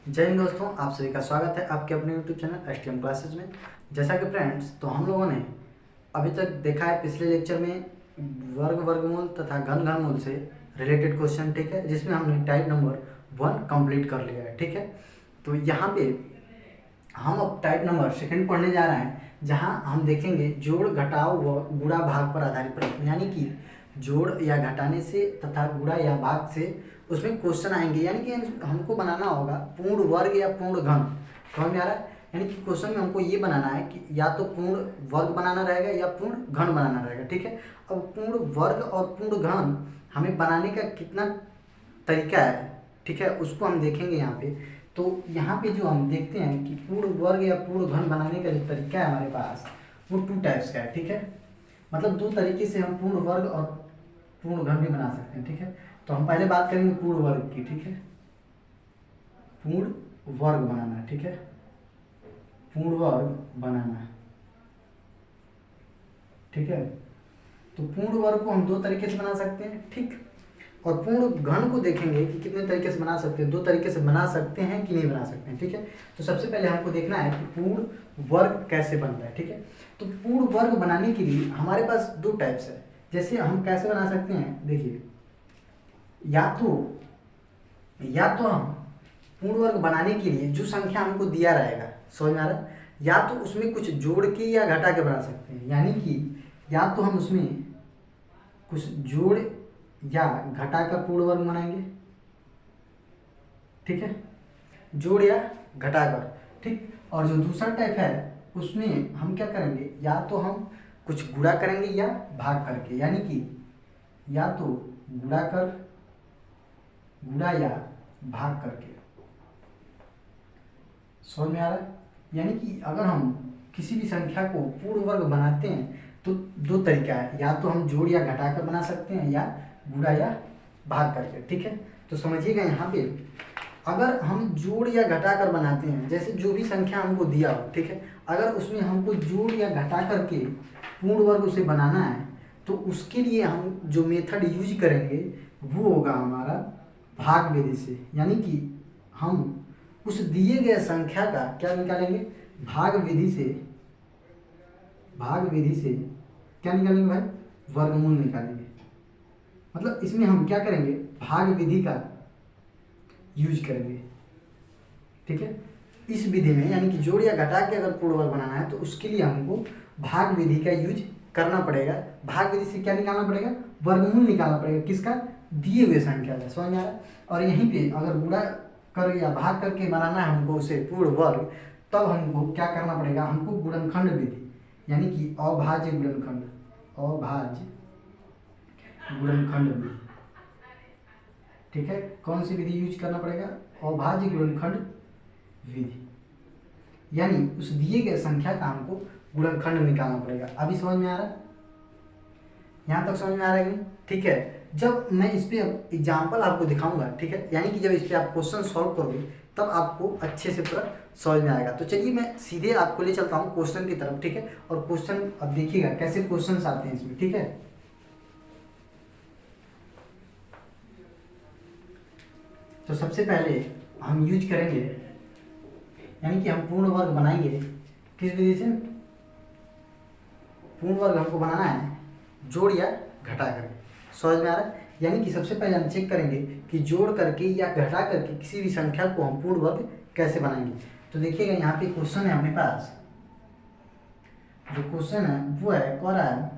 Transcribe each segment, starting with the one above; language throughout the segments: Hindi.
जय हिंद दोस्तों, आप सभी का स्वागत है आपके अपने यूट्यूब चैनल एसटीएम क्लासेज में। जैसा कि फ्रेंड्स, तो हम लोगों ने अभी तक देखा है पिछले लेक्चर में वर्गमूल तथा घनमूल से रिलेटेड क्वेश्चन, ठीक है, जिसमें हमने टाइप नंबर 1 कंप्लीट कर लिया है, ठीक है। तो यहाँ पे हम अब टाइप नंबर सेकंड पढ़ने जा रहे हैं, जहाँ हम देखेंगे जोड़ घटाव व गुणा भाग पर आधारित प्रश्न, यानी कि जोड़ या घटाने से तथा गुणा या भाग से उसमें क्वेश्चन आएंगे, यानी कि हमको बनाना होगा पूर्ण वर्ग या पूर्ण घन। समझ में आ रहा है? यानी कि क्वेश्चन में हमको ये बनाना है कि या तो पूर्ण वर्ग बनाना रहेगा या पूर्ण घन बनाना रहेगा, ठीक है। अब पूर्ण वर्ग और पूर्ण घन हमें बनाने का कितना तरीका है, ठीक है, उसको हम देखेंगे यहाँ पे। तो यहाँ पे जो हम देखते हैं कि पूर्ण वर्ग या पूर्ण घन बनाने का जो तरीका है हमारे पास, वो 2 टाइप्स का है, ठीक है। मतलब 2 तरीके से हम पूर्ण वर्ग और पूर्ण घन भी बना सकते हैं, ठीक है। तो हम पहले बात करेंगे पूर्ण वर्ग की, ठीक है। पूर्ण वर्ग बनाना, ठीक है, पूर्ण वर्ग बनाना, ठीक है। तो पूर्ण वर्ग को हम 2 तरीके से बना सकते हैं, ठीक। और पूर्ण घन को देखेंगे कि कितने तरीके से बना सकते हैं, 2 तरीके से बना सकते हैं कि नहीं बना सकते हैं, ठीक है। तो सबसे पहले हमको देखना है कि पूर्ण वर्ग कैसे बनता है, ठीक है। तो पूर्ण वर्ग बनाने के लिए हमारे पास 2 टाइप्स है। जैसे हम कैसे बना सकते हैं, देखिए, या तो हम पूर्ण वर्ग बनाने के लिए जो संख्या हमको दिया रहेगा, समझ में आ रहा है, या तो उसमें कुछ जोड़ के या घटा के बना सकते हैं। यानी कि या तो हम उसमें कुछ जोड़ या घटा कर पूर्ण वर्ग बनाएंगे, ठीक है, जोड़ या घटा कर, ठीक। और जो दूसरा टाइप है उसमें हम क्या करेंगे, या तो हम कुछ गुणा करेंगे या भाग करके, यानी कि या तो गुणा या भाग करके। समझ में आ रहा है? यानी कि अगर हम किसी भी संख्या को पूर्ण वर्ग बनाते हैं तो 2 तरीका है, या तो हम जोड़ या घटा कर बना सकते हैं या गुणा या भाग करके, ठीक है। तो समझिएगा यहाँ पे, अगर हम जोड़ या घटा कर बनाते हैं, जैसे जो भी संख्या हमको दिया हो, ठीक है, अगर उसमें हमको जोड़ या घटा करके पूर्ण वर्ग उसे बनाना है, तो उसके लिए हम जो मेथड यूज करेंगे वो होगा हमारा भाग विधि से। यानी कि हम उस दिए गए संख्या का क्या निकालेंगे, भाग विधि से क्या निकालेंगे भाई, वर्गमूल निकालेंगे। मतलब इसमें हम क्या करेंगे, भाग विधि का यूज करेंगे, ठीक है। इस विधि में यानी कि जोड़ या घटा के अगर पूर्ण वर्ग बनाना है तो उसके लिए हमको भाग विधि का यूज करना पड़ेगा। भाग विधि से क्या निकालना पड़ेगा, वर्गमूल निकालना पड़ेगा, किसका, दिए हुए संख्या का। समझ में आ रहा है? और यहीं पे अगर गुणा कर या भाग करके बनाना है हमको उसे पूर्ण वर्ग, तब हमको क्या करना पड़ेगा, हमको गुणनखंड विधि, यानी कि अभाज्य गुणनखंड विधि, ठीक है। कौन सी विधि यूज करना पड़ेगा, अभाज्य गुणनखंड विधि, यानी उस दिए गए संख्या का हमको गुणनखंड निकालना पड़ेगा। अभी समझ में आ रहा है? यहाँ तक समझ में आ रहा है कि नहीं? ठीक है। जब मैं इस पे एग्जाम्पल आपको दिखाऊंगा, ठीक है, यानी कि जब इस पे आप क्वेश्चन सॉल्व करोगे तब आपको अच्छे से पूरा समझ में आएगा। तो चलिए मैं सीधे आपको ले चलता हूँ क्वेश्चन की तरफ, ठीक है। और क्वेश्चन अब देखिएगा कैसे क्वेश्चन आते हैं इसमें, ठीक है। तो सबसे पहले हम यूज करेंगे, यानी कि हम पूर्ण वर्ग बनाएंगे किस विधि से, पूर्ण वर्ग हमको बनाना है जोड़ या घटा करके। समझ में आ रहा है? यानी कि सबसे पहले हम चेक करेंगे कि जोड़ करके या घटा करके किसी भी संख्या को हम पूर्ण वर्ग कैसे बनाएंगे। तो देखिएगा यहाँ पे क्वेश्चन है अपने पास, जो क्वेश्चन है वो है, कह रहा है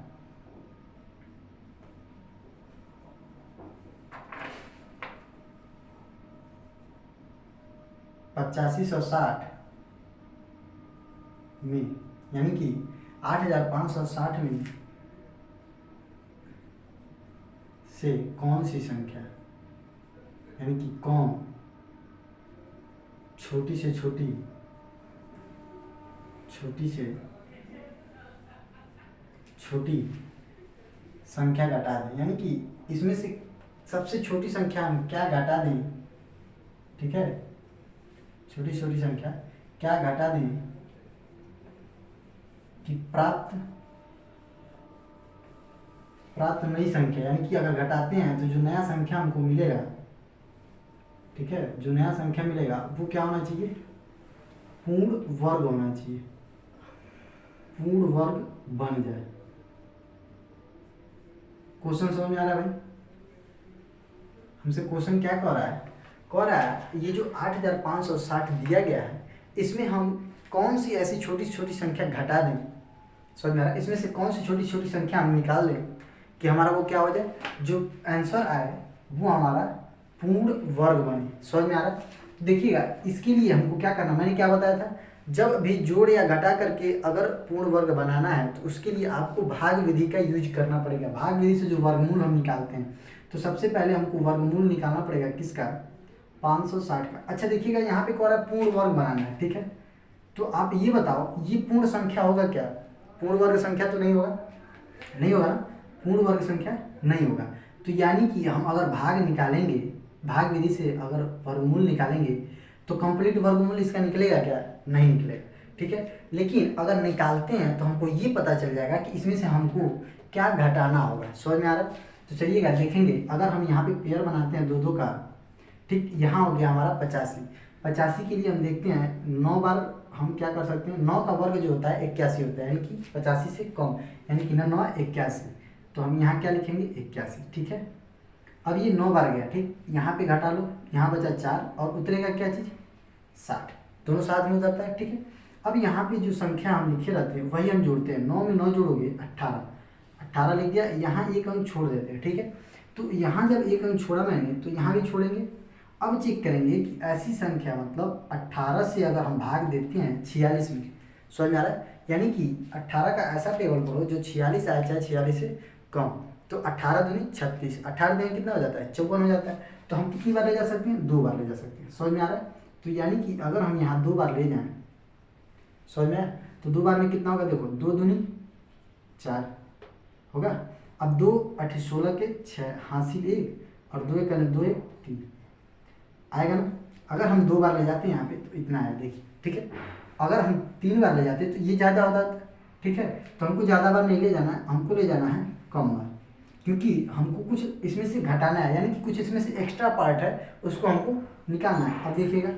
8560 में, यानी कि 8560 में से कौन सी संख्या, यानी कि कौन छोटी से छोटी संख्या घटा दें, यानी कि इसमें से सबसे छोटी संख्या हम क्या घटा दें, ठीक है, छोटी संख्या क्या घटा दें कि प्राप्त नई संख्या, यानी कि अगर घटाते हैं तो जो नया संख्या हमको मिलेगा ठीक है, जो नया संख्या मिलेगा वो क्या होना चाहिए, पूर्ण वर्ग होना चाहिए, पूर्ण वर्ग बन जाए। क्वेश्चन समझ में आ रहा है भाई? हमसे क्वेश्चन क्या कह रहा है ये जो 8560 दिया गया है इसमें हम कौन सी ऐसी छोटी छोटी संख्या घटा दें, समझ में आ रहा है, इसमें से कौन सी छोटी छोटी संख्या हम निकाल लें कि हमारा वो क्या हो जाए, जो आंसर आए वो हमारा पूर्ण वर्ग बने। समझ में आ रहा है? तो देखिएगा इसके लिए हमको क्या करना, मैंने क्या बताया था, जब भी जोड़ या घटा करके अगर पूर्ण वर्ग बनाना है तो उसके लिए आपको भाग विधि का यूज करना पड़ेगा। भाग विधि से जो वर्गमूल हम निकालते हैं तो सबसे पहले हमको वर्गमूल निकालना पड़ेगा किसका, 560 का। अच्छा देखिएगा यहाँ पे कह रहा है पूर्ण वर्ग बनाना है, ठीक है, तो आप ये बताओ ये पूर्ण संख्या होगा क्या, पूर्ण वर्ग संख्या तो नहीं होगा, नहीं होगा ना, पूर्ण वर्ग संख्या नहीं होगा। तो यानी कि हम अगर भाग निकालेंगे, भाग विधि से अगर वर्गमूल निकालेंगे तो कंप्लीट वर्गमूल इसका निकलेगा क्या, नहीं निकलेगा, ठीक है। लेकिन अगर निकालते हैं तो हमको ये पता चल जाएगा कि इसमें से हमको क्या घटाना होगा। समझ में आ रहा है? तो चलिएगा देखेंगे, अगर हम यहाँ पे पेयर बनाते हैं दो दो का, ठीक, यहाँ हो गया हमारा 85, 85 के लिए हम देखते हैं 9 बार हम क्या कर सकते हैं, 9 का वर्ग जो होता है 81 होता है, यानी कि 85 से कम, यानी कि 9 81, तो हम यहाँ क्या लिखेंगे 81, ठीक है। अब ये 9 बार गया, ठीक, यहाँ पे घटा लो, यहाँ बचा 4 और उतरेगा क्या चीज़ 60, दोनों साथ में हो जाता है, ठीक है। अब यहाँ पे जो संख्या हम लिखे रहते हैं वही हम जोड़ते हैं, 9 में 9 जोड़ोगे 18, 18 लिख दिया, यहाँ एक अंक छोड़ देते हैं, ठीक है। तो यहाँ जब एक अंक छोड़ा मैंने तो यहाँ भी छोड़ेंगे। अब चेक करेंगे कि ऐसी संख्या मतलब 18 से अगर हम भाग देते हैं 46 में, समझ में आ रहा है, यानी कि 18 का ऐसा टेबल करो जो 46 आया चाहे 46 से कम, तो 18 दूनी 36, 18 दिन कितना हो जाता है 54 हो जाता है। तो हम कितनी बार ले जा सकते हैं, 2 बार ले जा सकते हैं। समझ में आ रहा है? तो यानी कि अगर हम यहाँ 2 बार ले जाएं, समझ में आया, तो 2 बार में कितना होगा, देखो 2 दूनी 4 होगा। अब 2 8 16 के 6 हासिल 1 और 2 1 2 1 3 आएगा ना। अगर हम 2 बार ले जाते हैं यहाँ पे तो इतना आया, देखिए, ठीक है। अगर हम 3 बार ले जाते हैं तो ये ज़्यादा होता है, ठीक है। तो हमको ज़्यादा बार नहीं ले जाना है, हमको ले जाना है कम बार, क्योंकि हमको कुछ इसमें से घटाना है, यानी कि कुछ इसमें से एक्स्ट्रा पार्ट है उसको हमको निकालना है। अब देखिएगा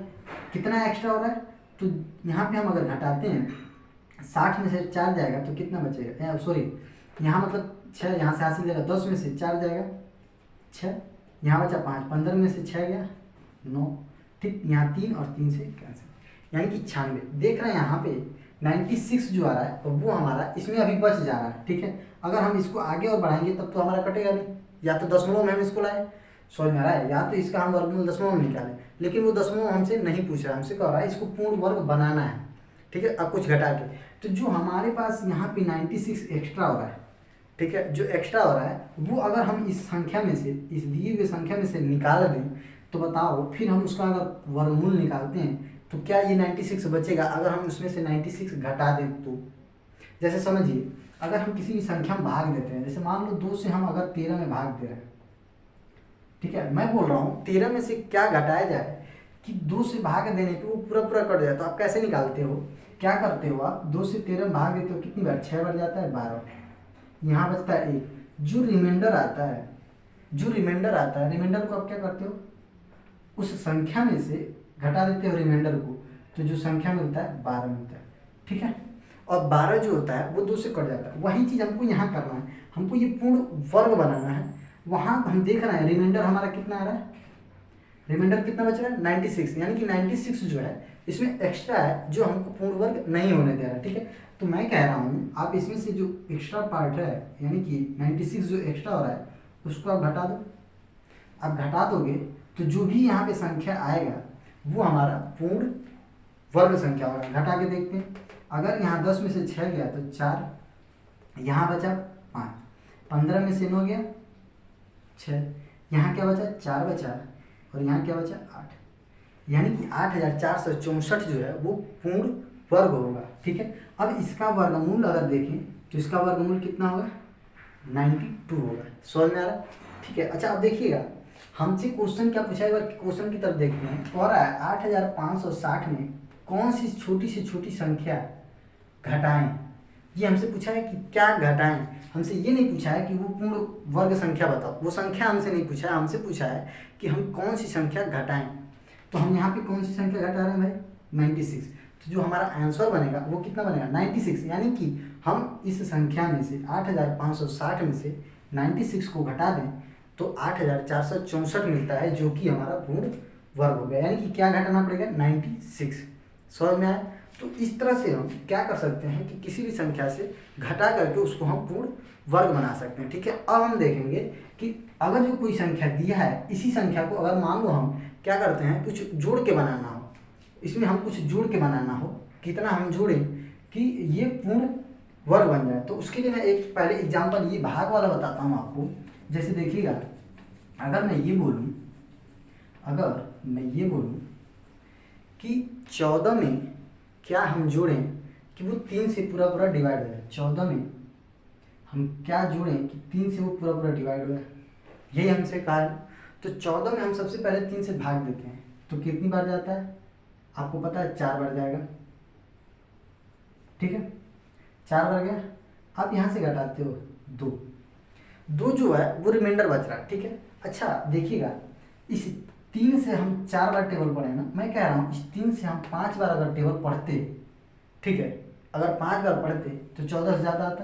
कितना एक्स्ट्रा हो रहा है, तो यहाँ पे हम अगर घटाते हैं 60 में से 4 जाएगा तो कितना बचेगा, सॉरी यहाँ मतलब 6, यहाँ से हासिल जाएगा 10 में से 4 जाएगा 6, यहाँ बचा 5, 15 में से 6 गया 9, ठीक, यहाँ 3 और 3 से कैंसिल, यानी कि 96। देख रहे हैं यहाँ पे 96 जो आ रहा है वो हमारा इसमें अभी बच जा रहा है, ठीक है। अगर हम इसको आगे और बढ़ाएंगे तब तो हमारा कटेगा नहीं, या तो दशमलव में हम इसको लाए, समझ में आ रहा है, या तो इसका हम वर्गमूल दशमलव में निकालें, लेकिन वो दशमलव हमसे नहीं पूछ रहा है, हमसे कह रहा है इसको पूर्ण वर्ग बनाना है, ठीक है। अब कुछ घटा के, तो जो हमारे पास यहाँ पे 96 एक्स्ट्रा हो रहा है, ठीक है, जो एक्स्ट्रा हो रहा है वो अगर हम इस संख्या में से, इस दिए हुए संख्या में से निकाल दें तो बताओ फिर हम उसका अगर वर्गमूल निकालते हैं तो क्या ये 96 बचेगा। अगर हम उसमें से 96 घटा दें तो, जैसे समझिए अगर हम किसी भी संख्या में भाग देते हैं, जैसे मान लो 2 से हम अगर 13 में भाग दे रहे हैं, ठीक है, मैं बोल रहा हूँ 13 में से क्या घटाया जाए कि 2 से भाग देने पे वो पूरा पूरा कट जाए। तो आप कैसे निकालते हो, क्या करते हो आप, 2 से 13 में भाग देते हो कितनी बार, 6 बार जाता है 12, यहाँ बचता है 1, जो रिमाइंडर आता है, जो रिमाइंडर आता है, रिमाइंडर को आप क्या करते हो, उस संख्या में से घटा देते हो रिमाइंडर को, तो जो संख्या मिलता है 12 मिलता है, ठीक है। और 12 जो होता है वो 2 से कट जाता है। वही चीज़ हमको यहाँ करना है, हमको ये पूर्ण वर्ग बनाना है। वहाँ हम देख रहे हैं रिमाइंडर हमारा कितना आ रहा है, रिमाइंडर कितना बच रहा है 96, यानी कि 96 जो है इसमें एक्स्ट्रा है जो हमको पूर्ण वर्ग नहीं होने दे रहा है, ठीक है। तो मैं कह रहा हूँ आप इसमें से जो एक्स्ट्रा पार्ट है, यानी कि 96 जो एक्स्ट्रा हो रहा है उसको आप घटा दो। आप घटा दोगे तो जो भी यहाँ पे संख्या आएगा वो हमारा पूर्ण वर्ग संख्या होगा। घटा के देखते हैं, अगर यहाँ 10 में से 6 गया तो 4, यहाँ बचा 5, 15 में से 9 गया 6, यहाँ क्या बचा 4 बचा, और यहाँ क्या बचा 8, यानी कि 8464 जो है वो पूर्ण वर्ग होगा, ठीक है। अब इसका वर्गमूल अगर देखें तो इसका वर्गमूल कितना होगा 92 होगा। समझ में आ रहा है, ठीक है। अच्छा अब देखिएगा हमसे क्वेश्चन क्या पूछा है, एक बार क्वेश्चन की तरफ देखते हैं। कह रहा है 8560 में कौन सी छोटी संख्या घटाएं, ये हमसे पूछा है कि क्या घटाएं। हमसे ये नहीं पूछा है कि वो पूर्ण वर्ग संख्या बताओ, वो संख्या हमसे नहीं पूछा है, हमसे पूछा है कि हम कौन सी संख्या घटाएं। तो हम यहाँ पे कौन सी संख्या घटा रहे हैं भाई 96। तो जो हमारा आंसर बनेगा वो कितना बनेगा 96, यानी कि हम इस संख्या में से 8560 में से 96 को घटा दें तो 8464 मिलता है, जो कि हमारा पूर्ण वर्ग हो गया। यानी कि क्या घटाना पड़ेगा 96। समझ में आया? तो इस तरह से हम क्या कर सकते हैं कि किसी भी संख्या से घटा करके उसको हम पूर्ण वर्ग बना सकते हैं। ठीक है, अब हम देखेंगे कि अगर जो कोई संख्या दिया है, इसी संख्या को अगर मान लो हम क्या करते हैं कुछ जोड़ के बनाना हो, इसमें हम कुछ जोड़ के बनाना हो, कितना हम जोड़ें कि ये पूर्ण वर्ग बन जाए। तो उसके लिए मैं एक पहले एग्जाम्पल ये भाग वाला बताता हूँ आपको। जैसे देखिएगा, अगर मैं ये बोलूँ कि 14 में क्या हम जोड़ें कि वो 3 से पूरा पूरा डिवाइड हो जाए। 14 में हम क्या जोड़ें कि 3 से वो पूरा पूरा डिवाइड हो जाए, यही हमसे कहा है। तो 14 में हम सबसे पहले 3 से भाग देते हैं तो कितनी बार जाता है आपको पता है, 4 बार जाएगा। ठीक है, 4 बार गया। आप यहाँ से घटाते हो 2 जो है वो रिमाइंडर बच रहा है। ठीक है, अच्छा देखिएगा, इस 3 से हम 4 बार टेबल पढ़े ना, मैं कह रहा हूँ इस 3 से हम 5 बार अगर टेबल पढ़ते, ठीक है, अगर 5 बार पढ़ते तो 14 से ज़्यादा आता।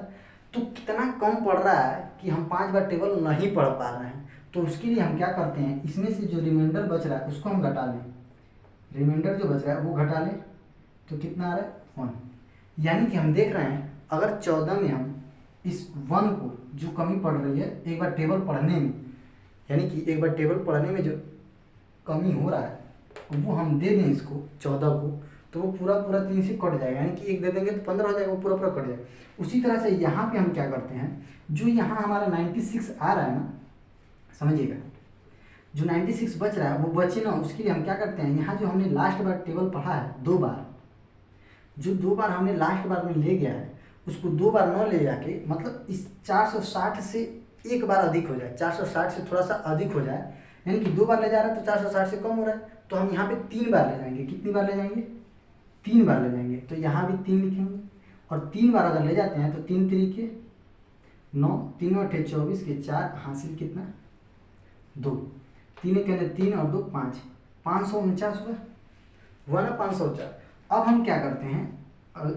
तो कितना कम पड़ रहा है कि हम 5 बार टेबल नहीं पढ़ पा रहे हैं। तो उसके लिए हम क्या करते हैं, इसमें से जो रिमाइंडर बच रहा है उसको हम घटा लें। रिमाइंडर जो बच रहा है वो घटा लें तो कितना आ रहा है 1। यानी कि हम देख रहे हैं अगर 14 में हम इस 1 को जो कमी पड़ रही है एक बार टेबल पढ़ने में, यानी कि एक बार टेबल पढ़ने में जो कमी हो रहा है वो हम दे दें इसको 14 को, तो वो पूरा पूरा 3 से कट जाएगा। यानी कि 1 दे देंगे तो 15 हो जाएगा, वो पूरा पूरा कट जाएगा। उसी तरह से यहाँ पे हम क्या करते हैं, जो यहाँ हमारा 96 आ रहा है ना, समझिएगा, जो 96 बच रहा है वो बचे ना, उसके लिए हम क्या करते हैं, यहाँ जो हमने लास्ट बार टेबल पढ़ा है 2 बार, जो 2 बार हमने लास्ट बार में ले गया है उसको 2 बार न ले जाके, मतलब इस 460 से एक बार अधिक हो जाए, 460 से थोड़ा सा अधिक हो जाए, यानी कि 2 बार ले जा रहा है तो 460 से कम हो रहा है, तो हम यहाँ पे 3 बार ले जाएंगे। कितनी बार ले जाएंगे 3 बार ले जाएंगे। तो यहाँ भी 3 लिखेंगे, और 3 बार अगर ले जाते हैं तो 3 तरीके 9, 3 अठे 24 के 4 हासिल कितना 2, 3 के 3 और 2 5, 549 हुआ ना 549। अब हम क्या करते हैं,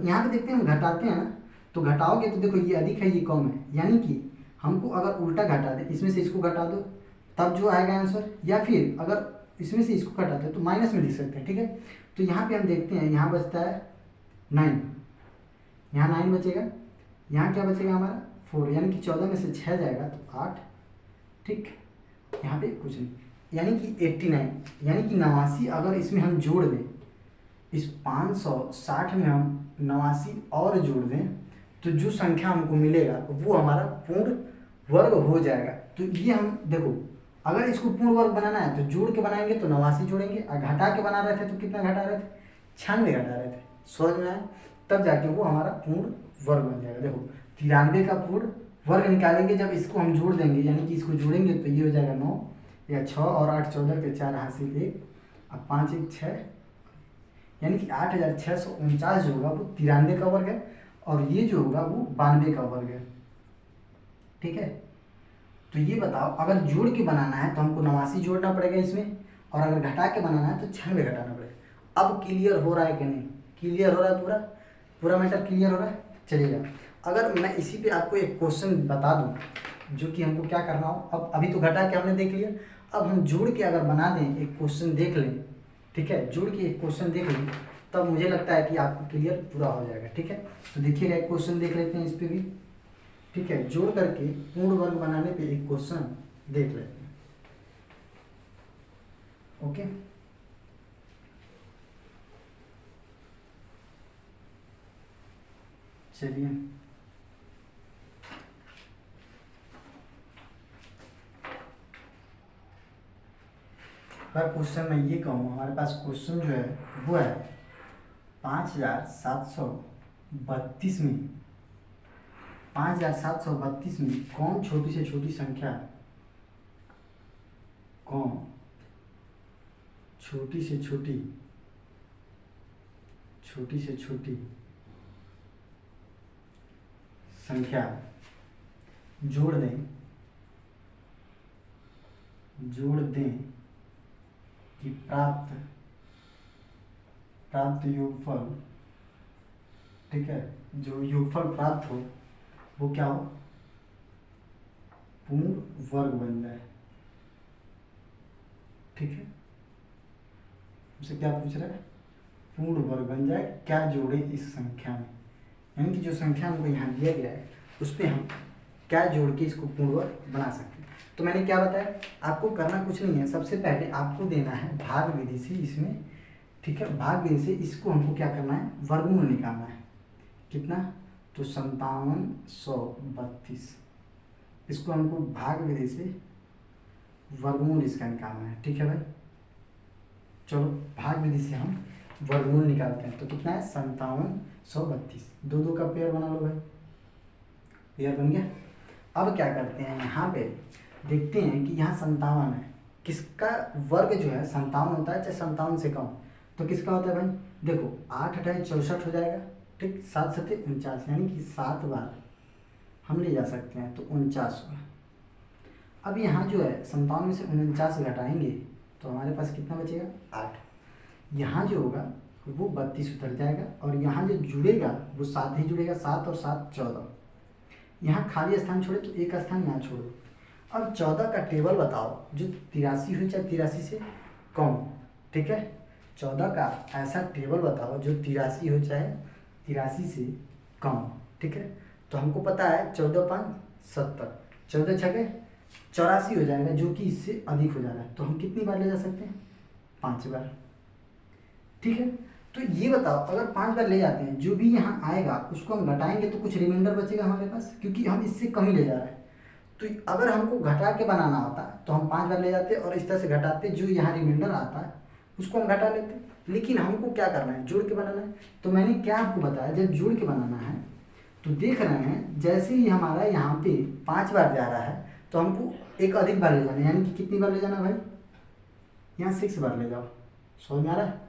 यहाँ पे देखते हैं हम घटाते हैं ना, तो घटाओगे तो देखो ये अधिक है ये कम है, यानी कि हमको अगर उल्टा घटा दे, इसमें से इसको घटा दो तब जो आएगा आंसर, या फिर अगर इसमें से इसको घटाते हैं तो माइनस में लिख सकते हैं। ठीक है, तो यहाँ पे हम देखते हैं, यहाँ बचता है 9, यहाँ 9 बचेगा, यहाँ क्या बचेगा हमारा 4, यानी कि 14 में से 6 जाएगा तो 8। ठीक, यहाँ पे कुछ नहीं, यानी कि 89, यानी कि 89 अगर इसमें हम जोड़ दें, इस 560 में हम 89 और जोड़ दें तो जो संख्या हमको मिलेगा वो हमारा पूर्ण वर्ग हो जाएगा। तो ये हम देखो, अगर इसको पूर्ण वर्ग बनाना है तो जोड़ के बनाएंगे तो 89 जोड़ेंगे, और घटा के बना रहे थे तो कितना घटा रहे थे 96 घटा रहे थे। समझ में आया? तब जाके वो हमारा पूर्ण वर्ग बन जाएगा। देखो 93 का पूर्ण वर्ग निकालेंगे जब इसको हम जोड़ देंगे, यानी कि इसको जोड़ेंगे तो ये हो जाएगा 9 या 6 और 8 14 के 4 हासिल 1, अब 5 1 6, यानी कि 8649 जो होगा वो 93 का वर्ग है, और ये जो होगा वो 92 का वर्ग है। ठीक है, तो ये बताओ अगर जोड़ के बनाना है तो हमको 89 जोड़ना पड़ेगा इसमें, और अगर घटा के बनाना है तो 96 घटाना पड़ेगा। अब क्लियर हो रहा है कि नहीं? क्लियर हो रहा है, पूरा पूरा मैटर क्लियर हो रहा है। चलिएगा, अगर मैं इसी पे आपको एक क्वेश्चन बता दूं जो कि हमको क्या करना हो, अब अभी तो घटा के हमने देख लिया, अब हम जोड़ के अगर बना दें एक क्वेश्चन देख लें, ठीक है, जोड़ के एक क्वेश्चन देख लें तब मुझे लगता है कि आपको क्लियर पूरा हो जाएगा। ठीक है, तो देखिएगा एक क्वेश्चन देख लेते हैं इस पर भी। ठीक है, जोड़ करके पूर्ण वर्ग बनाने पे एक क्वेश्चन देख लेते हैं। ओके, चलिए अगर क्वेश्चन मैं ये कहूँ, हमारे पास क्वेश्चन जो है वो है 5732 में 5732 में कौन छोटी से छोटी संख्या, कौन छोटी से छोटी संख्या जोड़ दें कि प्राप्त प्राप्त योगफल, ठीक है, जो योगफल प्राप्त हो वो क्या हो, पूर्ण वर्ग बन जाए। ठीक है, हमसे क्या पूछ रहा है, पूर्ण वर्ग बन जाए, क्या जोड़े इस संख्या में, यानी कि जो संख्या हमको यहाँ दिया गया है उस पर हम क्या जोड़ के इसको पूर्ण वर्ग बना सकते हैं। तो मैंने क्या बताया, आपको करना कुछ नहीं है, सबसे पहले आपको देना है भाग विधि से इसमें, ठीक है, भाग विधि से इसको हमको क्या करना है, वर्गमूल निकालना है। कितना, तो 5732, इसको हमको भाग विधि से वर्गमूल इसका निकालना है। ठीक है भाई, चलो भाग विधि से हम वर्गमूल निकालते हैं। तो कितना है, 5732, दो दो का पेयर बना लो भाई, पेयर बन गया। अब क्या करते हैं, यहाँ पे देखते हैं कि यहाँ 57 है, किसका वर्ग जो है 57 होता है, चाहे 57 से कम, तो किसका होता है भाई, देखो 8 × 64 हो जाएगा, ठीक, 7 × 7 = 49, यानी कि 7 बार हम ले जा सकते हैं, तो 49 होगा। अब यहाँ जो है 57 में से 49 घटाएंगे तो हमारे पास कितना बचेगा, 8। यहाँ जो होगा वो 32 उतर जाएगा, और यहाँ जो जुड़ेगा वो 7 ही जुड़ेगा, 7 और 7 14। यहाँ खाली स्थान छोड़े तो एक स्थान यहाँ छोड़ो। अब 14 का टेबल बताओ जो 83 हो चाहे 83 से कम, ठीक है, 14 का ऐसा टेबल बताओ जो 83 हो चाहे 83 से कम, ठीक है। तो हमको पता है 14 × 5 = 70, 14 × 6 = 84 हो जाएगा, जो कि इससे अधिक हो जा रहा है। तो हम कितनी बार ले जा सकते हैं, 5 बार। ठीक है, तो ये बताओ अगर 5 बार ले जाते हैं, जो भी यहाँ आएगा उसको हम घटाएंगे तो कुछ रिमाइंडर बचेगा हमारे पास, क्योंकि हम इससे कम ही ले जा रहे हैं। तो अगर हमको घटा के बनाना होता तो हम 5 बार ले जाते और इस तरह से घटाते, जो यहाँ रिमाइंडर आता है उसको हम घटा लेते। लेकिन हमको क्या करना है, जोड़ के बनाना है। तो मैंने क्या आपको बताया, जब जोड़ के बनाना है तो देख रहे हैं जैसे ही हमारा यहाँ पे 5 बार जा रहा है तो हमको एक अधिक बार ले जाना है, यानी कि कितनी बार ले जाना भाई, यहाँ 6 बार ले जाओ। समझ में आ रहा है,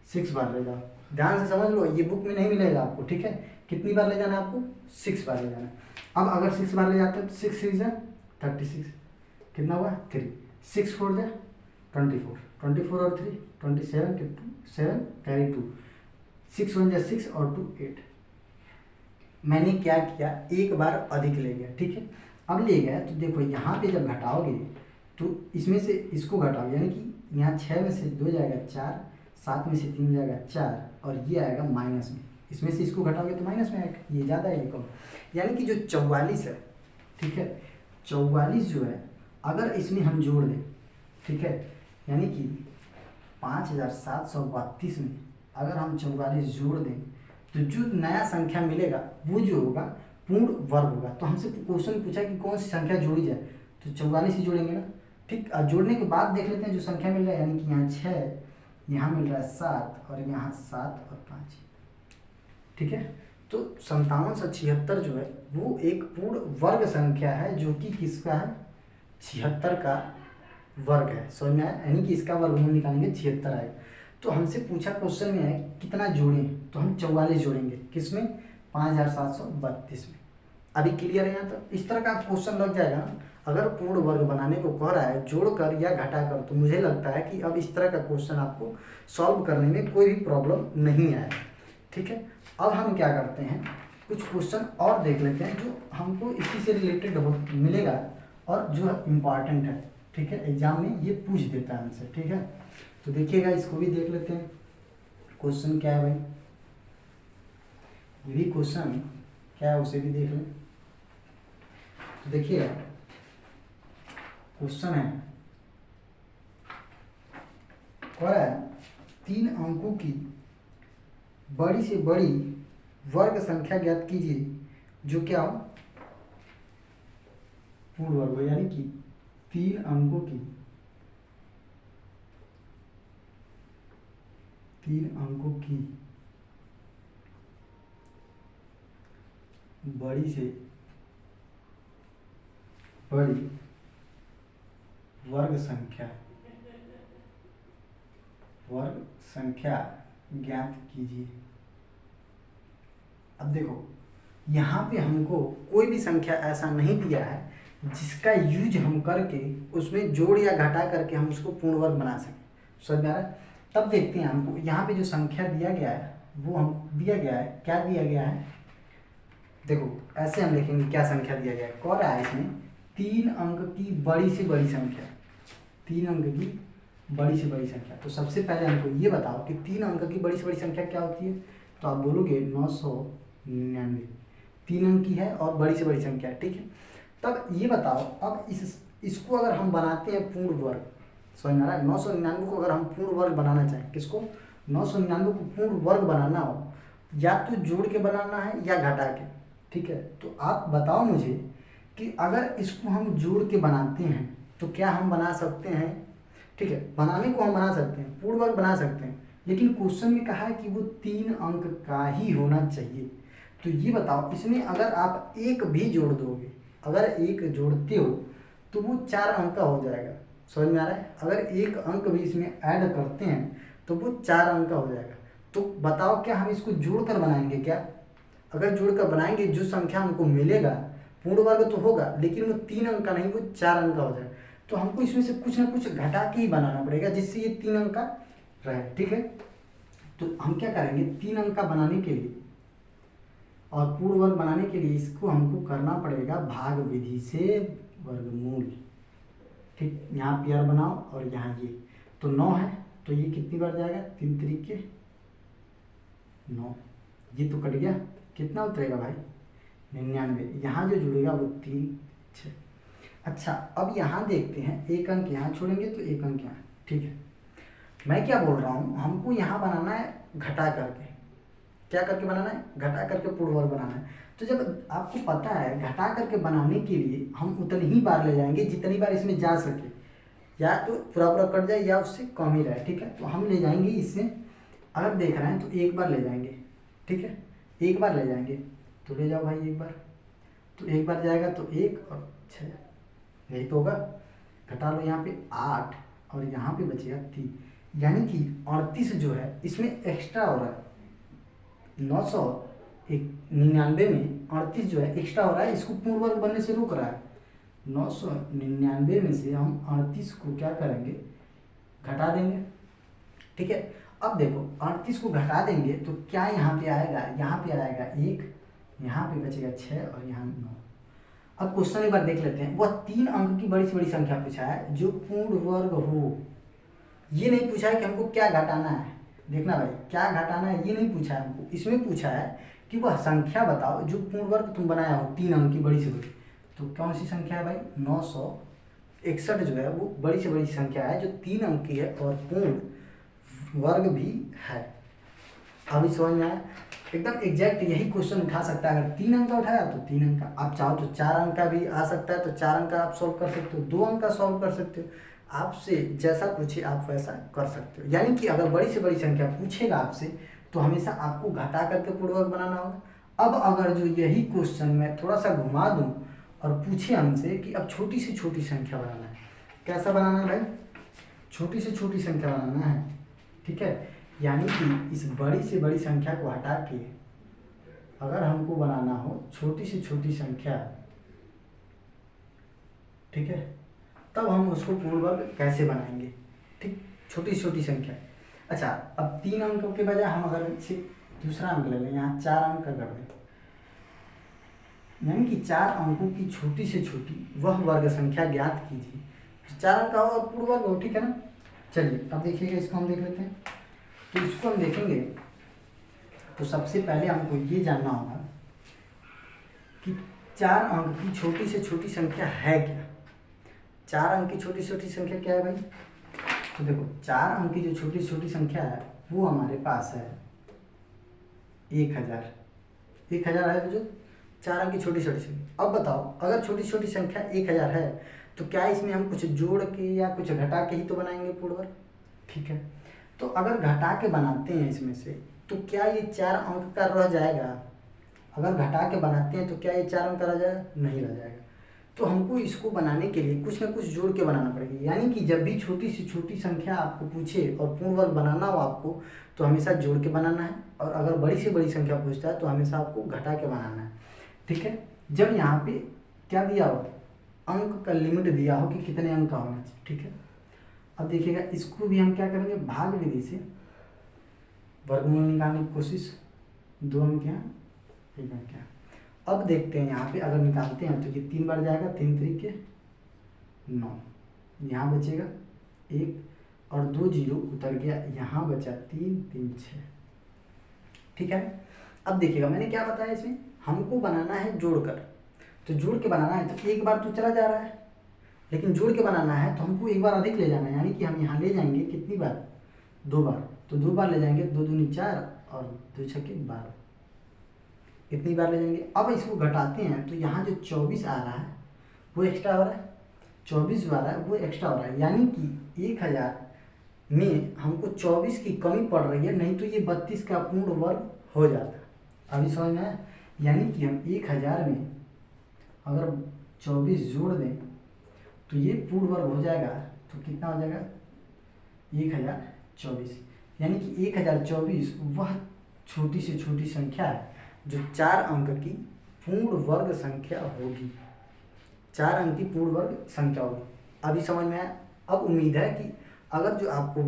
6 बार ले जाओ, ध्यान से समझ लो, ये बुक में नहीं मिलेगा आपको, ठीक है। कितनी बार ले जाना है आपको, 6 बार ले जाना है। अब अगर 6 बार ले जाते हैं तो 6 × 6 = 36, कितना हुआ 3, 6 × 4 = 24, 24 और 3 27 के 7 कैरी 2, 6 × 1 = 6 और 2 8। मैंने क्या किया, एक बार अधिक ले गया, ठीक है। अब ले गया तो देखो यहाँ पे जब घटाओगे तो इसमें से इसको घटाओगे, यानी कि यहाँ 6 में से 2 जाएगा 4, 7 में से 3 जाएगा 4, और ये आएगा माइनस में, इसमें से इसको घटाओगे तो माइनस में आएगा, ये ज़्यादा है ये कम, यानी कि जो 44 है, ठीक है, 44 जो है अगर इसमें हम जोड़ दें, ठीक है, यानी कि 5732 में अगर हम 44 जोड़ दें तो जो नया संख्या मिलेगा वो जो होगा पूर्ण वर्ग होगा। तो हमसे क्वेश्चन पूछा कि कौन सी संख्या जोड़ी जाए, तो 44 ही जोड़ेंगे ना, ठीक। और जोड़ने के बाद देख लेते हैं जो संख्या मिल रहा है, यानी कि यहाँ 6, यहाँ मिल रहा है 7, और यहाँ 7 और 5, ठीक है। तो 5776 जो है वो एक पूर्ण वर्ग संख्या है, जो कि किसका है, 76 का वर्ग है। समझ में आया, यानी कि इसका वर्गमूल निकालेंगे 76 आएगा। तो हमसे पूछा क्वेश्चन में है कितना जोड़ें, तो हम 44 जोड़ेंगे, किसमें, 5732 में। अभी क्लियर है यहाँ तक। इस तरह का क्वेश्चन लग जाएगा ना, अगर पूर्ण वर्ग बनाने को कह रहा है जोड़कर या घटाकर, तो मुझे लगता है कि अब इस तरह का क्वेश्चन आपको सॉल्व करने में कोई भी प्रॉब्लम नहीं आएगा, ठीक है। अब हम क्या करते हैं, कुछ क्वेश्चन और देख लेते हैं जो हमको इसी से रिलेटेड मिलेगा और जो इम्पॉर्टेंट है, ठीक है, एग्जाम में ये पूछ देता है हमसे, ठीक है। तो देखिएगा, इसको भी देख लेते हैं, क्वेश्चन क्या है भाई, ये भी क्वेश्चन क्या है उसे भी देख लें। तो देखिएगा, क्वेश्चन है, क्या है, 3 अंकों की बड़ी से बड़ी वर्ग संख्या ज्ञात कीजिए जो क्या हो, पूर्ण वर्ग हो, यानी कि 3 अंकों की 3 अंकों की बड़ी से बड़ी वर्ग संख्या ज्ञात कीजिए। अब देखो यहाँ पे हमको कोई भी संख्या ऐसा नहीं दिया है जिसका यूज हम करके उसमें जोड़ या घटा करके हम उसको पूर्ण वर्ग बना सकें। समझ में आ रहा है, तब देखते हैं हमको यहाँ पे जो संख्या दिया गया है वो हम दिया गया है, क्या दिया गया है, देखो ऐसे हम लिखेंगे क्या संख्या दिया गया है। कौन है इसमें 3 अंक की बड़ी से बड़ी संख्या, 3 अंक की बड़ी से बड़ी संख्या। तो सबसे पहले हमको ये बताओ कि 3 अंक की बड़ी से बड़ी संख्या क्या होती है। तो आप बोलोगे 999, 3 अंक की है और बड़ी से बड़ी संख्या, ठीक है। तब ये बताओ, अब इसको अगर हम बनाते हैं पूर्ण वर्ग, समझ में आ रहा है, 999 को अगर हम पूर्ण वर्ग बनाना चाहें, किसको 999 को पूर्ण वर्ग बनाना हो, या तो जोड़ के बनाना है या घटा के, ठीक है। तो आप बताओ मुझे कि अगर इसको हम जोड़ के बनाते हैं तो क्या हम बना सकते हैं, ठीक है। बनाने को हम बना सकते हैं, पूर्ण वर्ग बना सकते हैं, लेकिन क्वेश्चन में कहा है कि वो 3 अंक का ही होना चाहिए। तो ये बताओ इसमें अगर आप एक भी जोड़ दोगे, अगर एक जोड़ते हो तो वो 4 अंक का हो जाएगा, समझ में आ रहा है। अगर एक अंक भी इसमें ऐड करते हैं तो वो 4 अंक का हो जाएगा। तो बताओ क्या हम इसको जोड़कर बनाएंगे क्या। अगर जोड़कर बनाएंगे जो संख्या हमको मिलेगा पूर्ण वर्ग तो होगा, लेकिन वो 3 अंक का नहीं, वो 4 अंक का हो जाएगा। तो हमको इसमें से कुछ ना कुछ घटा के ही बनाना पड़ेगा जिससे ये 3 अंक का रहे, ठीक है। तो हम क्या करेंगे, 3 अंक का बनाने के लिए और पूर्ण वर्ग बनाने के लिए इसको हमको करना पड़ेगा भाग विधि से वर्गमूल, ठीक। यहाँ पेयर बनाओ और यहाँ ये, तो 9 है तो ये कितनी बार जाएगा, 3 तरीके 9, ये तो कट गया, कितना उतरेगा भाई 99। यहाँ जो जुड़ेगा वो 3 6। अच्छा अब यहाँ देखते हैं, एक अंक यहाँ छोड़ेंगे तो एक अंक यहाँ, ठीक है। मैं क्या बोल रहा हूँ, हमको यहाँ बनाना है घटा करके, क्या करके बनाना है, घटा करके पूर्ण वर्ग बनाना है। तो जब आपको पता है घटा करके बनाने के लिए हम उतनी ही बार ले जाएंगे जितनी बार इसमें जा सके, या तो पूरा पूरा कट जाए या उससे कम ही रहे, ठीक है। तो हम ले जाएंगे इससे, अगर देख रहे हैं तो एक बार ले जाएंगे, ठीक है, एक बार ले जाएंगे, तो ले जाओ भाई एक बार, तो एक बार जाएगा तो 1 और 6, यही तो होगा। घटा लो यहाँ पे 8 और यहाँ पे बचेगा 3, यानी कि 38 जो है इसमें एक्स्ट्रा हो रहा है, 999 में 38 जो है एक्स्ट्रा हो रहा है, इसको पूर्ण वर्ग बनने से रोक रहा है। 999 में से हम 38 को क्या करेंगे, घटा देंगे, ठीक है। अब देखो 38 को घटा देंगे तो क्या यहाँ पे आएगा, यहाँ पे आएगा 1, यहाँ पे बचेगा 6 और यहाँ 9। अब क्वेश्चन एक बार देख लेते हैं, वह 3 अंक की बड़ी से बड़ी संख्या पूछा है जो पूर्ण वर्ग हो, ये नहीं पूछा है कि हमको क्या घटाना है, देखना भाई क्या घटाना है ये नहीं पूछा है हमको, इसमें पूछा है कि वह संख्या बताओ जो पूर्ण वर्ग तुम बनाया हो 3 अंक की बड़ी से बड़ी। तो कौन सी संख्या है भाई, 961 जो है वो बड़ी से बड़ी संख्या है जो 3 अंक की है और पूर्ण वर्ग भी है। अभी समझ में आया, एकदम एग्जैक्ट यही क्वेश्चन उठा सकता है। अगर 3 अंक का उठाया तो 3 अंक का, आप चाहो तो 4 अंक का भी आ सकता है तो 4 अंक का आप सॉल्व कर सकते हो, 2 अंक का सॉल्व कर सकते हो, आपसे जैसा पूछे आप वैसा कर सकते हो। यानी कि अगर बड़ी से बड़ी संख्या पूछेगा आपसे तो हमेशा आपको घटा करके पूर्ण वर्ग बनाना होगा। अब अगर जो यही क्वेश्चन मैं थोड़ा सा घुमा दूं और पूछे हमसे कि अब छोटी से छोटी संख्या बनाना है, कैसा बनाना है भाई, छोटी से छोटी संख्या बनाना है, ठीक है। यानी कि इस बड़ी से बड़ी संख्या को हटा के अगर हमको बनाना हो छोटी से छोटी संख्या, ठीक है, तब हम उसको पूर्ण वर्ग कैसे बनाएंगे, ठीक, छोटी छोटी संख्या। अच्छा अब 3 अंकों के बजाय हम अगर इसे दूसरा अंक ले लें, यहाँ 4 अंक का कर दें, यानी कि 4 अंकों की छोटी से छोटी वह वर्ग संख्या ज्ञात कीजिए, 4 अंक का हो और पूर्ण वर्ग हो, ठीक है ना। चलिए अब देखिएगा इसको हम देख लेते हैं। तो इसको हम देखेंगे तो सबसे पहले हमको ये जानना होगा कि 4 अंक की छोटी से छोटी संख्या है क्या, 4 अंक की छोटी छोटी संख्या क्या है भाई। तो देखो 4 अंक की जो छोटी छोटी संख्या है वो हमारे पास है 1000, 1000 है जो 4 अंक की छोटी छोटी संख्या। अब बताओ अगर छोटी छोटी संख्या 1000 है तो क्या इसमें हम कुछ जोड़ के या कुछ घटा के ही तो बनाएंगे पूर्ण वर्ग, ठीक है। तो अगर घटा के बनाते हैं इसमें से तो क्या ये 4 अंक का रह जाएगा, अगर घटा के बनाते हैं तो क्या ये 4 अंक का रह जाएगा, नहीं रह जाएगा। तो हमको इसको बनाने के लिए कुछ ना कुछ जोड़ के बनाना पड़ेगा। यानी कि जब भी छोटी से छोटी संख्या आपको पूछे और पूर्ण वर्ग बनाना हो आपको तो हमेशा जोड़ के बनाना है, और अगर बड़ी से बड़ी संख्या पूछता है तो हमेशा आपको घटा के बनाना है, ठीक है। जब यहाँ पे क्या दिया हो, अंक का लिमिट दिया हो कि कितने अंक का होना चाहिए, ठीक है। अब देखिएगा इसको भी हम क्या करेंगे, भाग विधि से वर्गमूल निकालने की कोशिश। 2 अंक यहाँ, 1 अंक यहाँ। अब देखते हैं यहाँ पे अगर निकालते हैं तो ये 3 बार जाएगा, 3 तरीके 9, यहाँ बचेगा 1 और 2 जीरो उतर गया, यहाँ बचा 3 3 6। ठीक है। अब देखिएगा मैंने क्या बताया, इसमें हमको बनाना है जोड़कर, तो जोड़ के बनाना है तो एक बार तो चला जा रहा है, लेकिन जोड़ के बनाना है तो हमको एक बार अधिक ले जाना है, यानी कि हम यहाँ ले जाएंगे कितनी बार, 2 बार, तो 2 बार ले जाएंगे, 2 दूनी 4 और 2 छक्के 12, इतनी बार ले जाएंगे। अब इसको घटाते हैं तो यहाँ जो 24 आ रहा है वो एक्स्ट्रा हो रहा है, 24 जो आ रहा है वो एक्स्ट्रा हो रहा है, यानी कि 1000 में हमको 24 की कमी पड़ रही है, नहीं तो ये 32 का पूर्ण वर्ग हो जाता। अभी समझ में आया, यानी कि हम 1000 में अगर 24 जोड़ दें तो ये पूर्ण वर्ग हो जाएगा, तो कितना हो जाएगा 1024, यानी कि 1024 वह छोटी से छोटी संख्या है जो 4 अंक की पूर्ण वर्ग संख्या होगी, 4 अंक की पूर्ण वर्ग संख्या होगी। अभी समझ में आया। अब उम्मीद है कि अगर जो आपको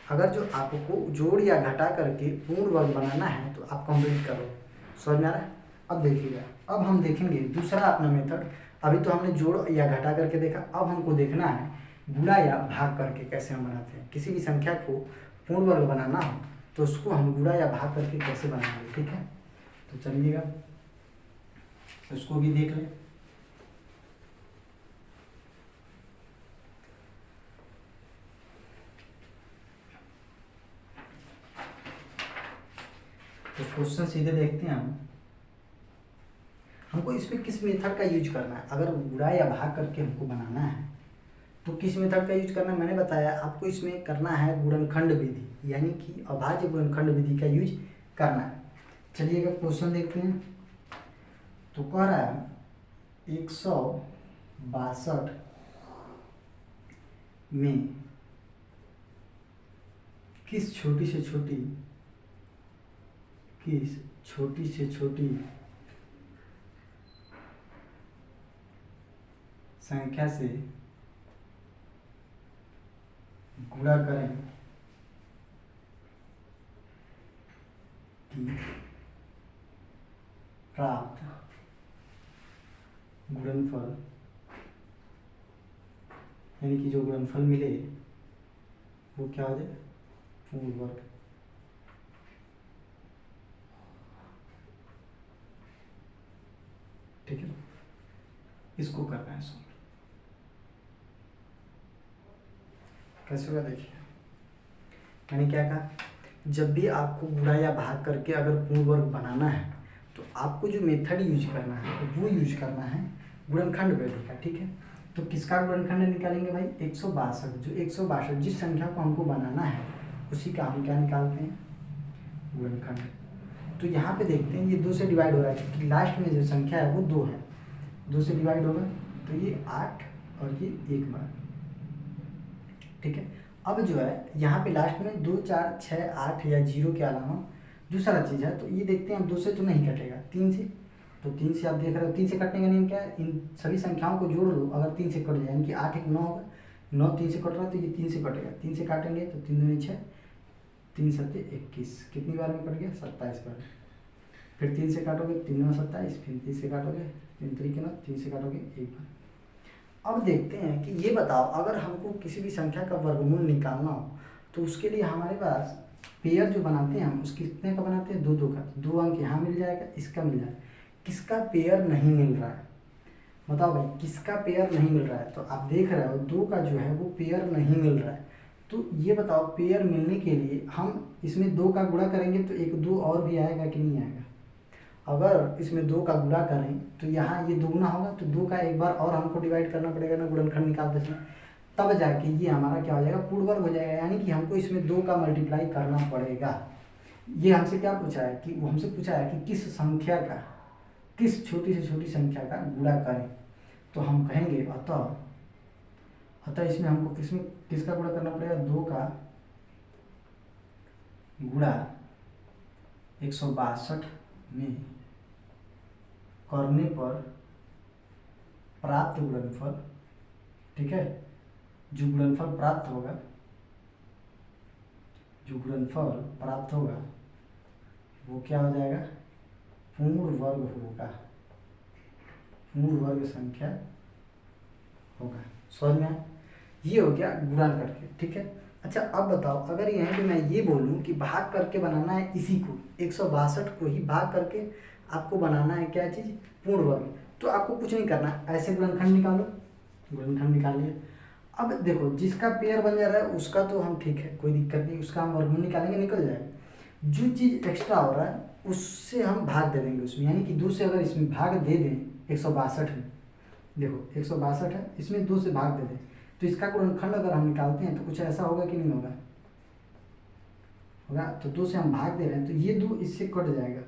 अगर जो आपको जोड़ या घटा करके पूर्ण वर्ग बनाना है तो आप कंप्लीट करो। समझ में आ रहा है। अब देखिएगा, अब हम देखेंगे दूसरा अपना मेथड। अभी तो हमने जोड़ या घटा करके देखा, अब हमको देखना है गुणा या भाग करके कैसे हम बनाते हैं। किसी भी संख्या को पूर्ण वर्ग बनाना हो तो उसको हम गुणा या भाग करके कैसे बनाएंगे। ठीक है, तो चलिएगा उसको भी देख लें। तो क्वेश्चन सीधे देखते हैं हमको इसमें किस मेथड का यूज करना है। अगर गुणा या भाग करके हमको बनाना है तो किस मेथड का यूज करना है, मैंने बताया आपको इसमें करना है गुणनखंड विधि, यानी कि अभाज्य गुणनखंड विधि का यूज करना है। चलिएगा क्वेश्चन देखते हैं। तो कह रहा है 162 में किस छोटी से छोटी संख्या से गुणा करें कि प्राप्त गुणनफल, यानी कि जो गुणनफल मिले वो क्या हो जाए, पूर्ण वर्ग। ठीक है, इसको करना है सॉल्व। कैसे होगा देखिए, मैंने क्या कहा, जब भी आपको गुणा या भाग करके अगर पूर्ण वर्ग बनाना है तो आपको जो मेथड यूज करना है वो यूज करना है गुणनखंड विधि का। ठीक है, तो किसका गुणनखंड निकालेंगे भाई, 162। जो 162 जिस संख्या को हमको बनाना है उसी का हम क्या निकालते हैं, गुणनखंड। तो यहाँ पे देखते हैं ये 2 से डिवाइड हो रहा है, क्योंकि लास्ट में जो संख्या है वो 2 है, 2 से डिवाइड होगा तो ये 8 और ये 1 बार। ठीक है, अब जो है यहाँ पे लास्ट में 2 4 6 8 या 0 के अलावा दूसरा चीज़ है, तो ये देखते हैं हम 2 से तो नहीं कटेगा, 3 से, तो 3 से आप देख रहे हो 3 से कटने का नियम क्या है, इन सभी संख्याओं को जोड़ लो, अगर 3 से कट जाए यानी कि 8 1 9 होगा, 9 3 से कट रहा है तो ये 3 से कटेगा, 3 से काटेंगे तो 3 दूनी 6, 3 7 21, कितनी बार में कट गया, 27 बार। फिर 3 से काटोगे 3 9 27, फिर 3 से काटोगे 3 3 9, 3 से काटोगे 1 बार। अब देखते हैं कि ये बताओ अगर हमको किसी भी संख्या का वर्गमूल निकालना हो तो उसके लिए हमारे पास पेयर जो बनाते हैं हम उसके कितने का बनाते हैं, 2 2 का। 2 अंक यहाँ मिल जाएगा, इसका मिल जाएगा। किसका पेयर नहीं मिल रहा है बताओ भाई, किसका पेयर नहीं मिल रहा है, तो आप देख रहे हो 2 का जो है वो पेयर नहीं मिल रहा है। तो ये बताओ पेयर मिलने के लिए हम इसमें 2 का गुणा करेंगे तो 1 2 और भी आएगा कि नहीं आएगा। अगर इसमें 2 का गुणा करें तो यहाँ ये दुगुना होगा, तो 2 का एक बार और हमको डिवाइड करना पड़ेगा ना गुणनखंड निकालते समय, तब जाके ये हमारा क्या हो जाएगा, पूर्ण वर्ग हो जाएगा। यानी कि हमको इसमें 2 का मल्टीप्लाई करना पड़ेगा। ये हमसे क्या पूछा है कि वो हमसे पूछा है कि किस संख्या का, किस छोटी से छोटी संख्या का गुणा करें, तो हम कहेंगे अतः इसमें हमको किसका गुणा करना पड़ेगा, 2 का गुणा 162 में करने पर प्राप्त गुणनफल, ठीक है, जो गुणनफल प्राप्त होगा, जो गुणनफल प्राप्त होगा वो क्या हो जाएगा, पूर्ण वर्ग होगा, पूर्ण वर्ग संख्या होगा। समझ में आया? ये हो गया गुणन करके, ठीक है। अच्छा अब बताओ, अगर यहाँ पे मैं ये बोलूँ कि भाग करके बनाना है इसी को 162 को ही भाग करके आपको बनाना है क्या चीज़, पूर्ण वर्ग, तो आपको कुछ नहीं करना, ऐसे गुणनखंड निकालो, गुणनखंड निकाल लिया। अब देखो जिसका पेयर बन जा रहा है उसका तो हम ठीक है, कोई दिक्कत नहीं, उसका हम वर्गमूल निकालेंगे निकल जाएगा। जो चीज़ एक्स्ट्रा हो रहा है उससे हम भाग दे देंगे उसमें, यानी कि 2 से अगर इसमें भाग दे दें 162 में, देखो 162 है, इसमें 2 से भाग दे दें, तो इसका गुणनखंड अगर हम निकालते हैं तो कुछ ऐसा होगा कि नहीं होगा, होगा। तो 2 से हम भाग दे रहे हैं तो ये 2 इससे कट जाएगा,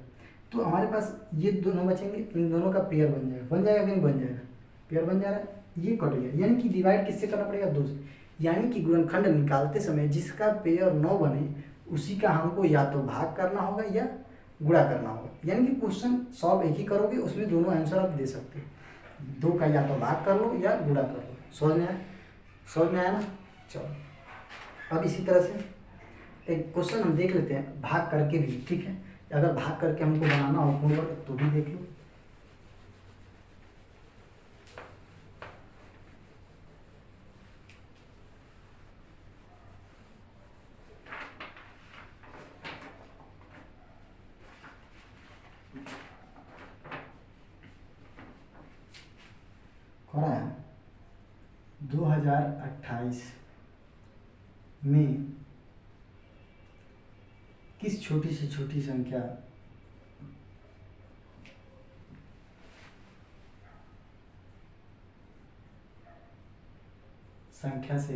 तो हमारे पास ये दोनों बचेंगे, इन दोनों का पेयर बन जाएगा, बन जाएगा कि नहीं बन जाएगा, पेयर बन जा रहा है, ये कट गया, यानी कि डिवाइड किससे करना पड़ेगा, 2 से। यानी कि गुणनखंड निकालते समय जिसका पेयर 9 बने उसी का हमको या तो भाग करना होगा या गुणा करना होगा। यानी कि क्वेश्चन सॉल्व एक ही करोगे, उसमें दोनों आंसर आप दे सकते हो, 2 का या तो भाग कर लो या गुणा कर लो। समझ में आया, समझ में आया ना। चलो अब इसी तरह से एक क्वेश्चन हम देख लेते हैं भाग करके भी, ठीक है। अगर भाग करके हमको बनाना हो पूर्ण वर्ग तो भी देख लो। हो रहा है 2028 में किस छोटी से छोटी संख्या से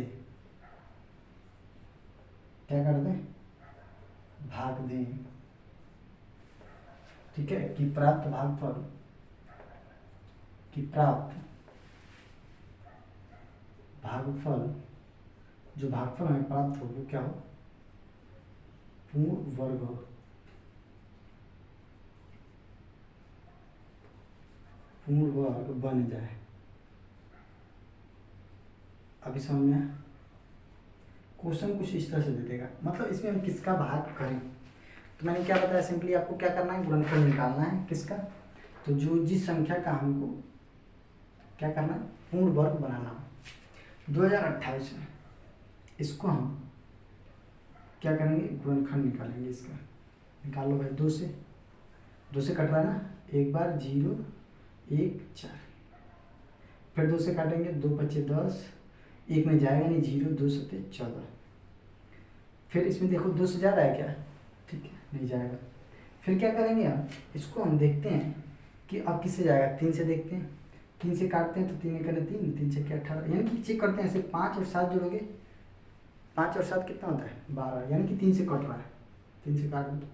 क्या कर दें, भाग दें, ठीक है, कि प्राप्त भागफल, कि प्राप्त भागफल, जो भागफल हमें प्राप्त हो वो क्या हो, पूर्ण वर्ग हो, पूर्ण वर्ग बन जाए। अभी समझ में आया? क्वेश्चन कुछ इस तरह से दे देगा, मतलब इसमें हम किसका भाग करें, तो मैंने क्या बताया, सिंपली आपको क्या करना है, गुणनफल निकालना है किसका, तो जो जिस संख्या का हमको क्या करना है, पूर्ण वर्ग बनाना हो 2028 में, इसको हम क्या करेंगे, गुणनखंड निकालेंगे इसका, निकाल लो भाई, 2 से कट रहा है ना, एक बार 0 1 4, फिर 2 से काटेंगे, 2 5 10, एक में जाएगा नहीं, 0 2 7 14, फिर इसमें देखो 2 से ज़्यादा है क्या, ठीक है नहीं जाएगा, फिर क्या करेंगे अब, इसको हम देखते हैं कि अब किससे जाएगा, 3 से देखते हैं, 3 से काटते हैं तो 3 1 3, 3 6 18, यानी कि चेक करते हैं ऐसे 5 और 7 जोड़ोगे, 5 और 7 कितना होता है 12, यानी कि 3 से कट रहा है, 3 से काट दो,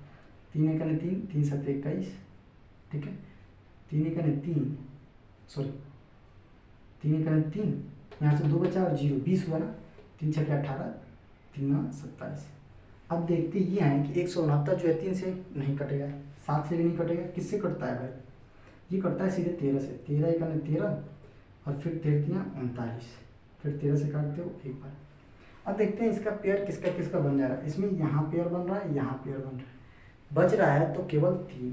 3 1 3, 3 7 21, ठीक है, 3 1 3, सॉरी 3 1 3, यहाँ से 2 बचा और 0 20 हुआ ना, 3 6 18, 3 9 27। अब देखते ये है कि 169 जो है 3 से नहीं कटेगा, 7 से भी नहीं कटेगा, किससे कटता है भाई, ये कटता है सीधे 13 से, 13 1 13 और फिर 13 39, फिर 13 से काटते हो एक बार। अब देखते हैं इसका पेयर किसका किसका बन जा रहा है, इसमें यहाँ पेयर बन रहा है, यहाँ पेयर बन रहा है, बच रहा है तो केवल 3।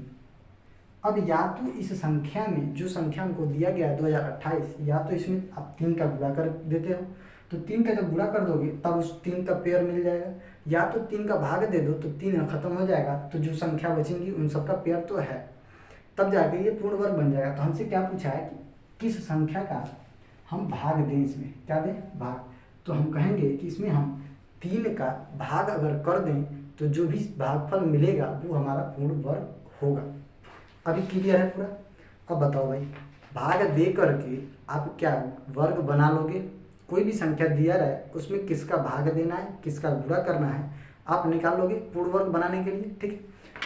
अब या तो इस संख्या में जो संख्या हमको दिया गया है 2028, या तो इसमें आप 3 का गुणा कर देते हो, तो 3 का जब गुणा कर दोगे तब उस 3 का पेयर मिल जाएगा, या तो 3 का भाग दे दो तो 3 खत्म हो जाएगा, तो जो संख्या बचेंगी उन सबका पेयर तो है, तब जाके ये पूर्ण वर्ग बन जाएगा। तो हमसे क्या पूछा है कि किस संख्या का हम भाग दें, इसमें क्या दें, भाग, तो हम कहेंगे कि इसमें हम 3 का भाग अगर कर दें तो जो भी भागफल मिलेगा वो हमारा पूर्ण वर्ग होगा। अभी क्लियर है पूरा। अब बताओ भाई, भाग दे करके आप क्या वर्ग बना लोगे, कोई भी संख्या दिया रहा है उसमें किसका भाग देना है किसका गुणा करना है आप निकाल लोगे पूर्ण वर्ग बनाने के लिए, ठीक है।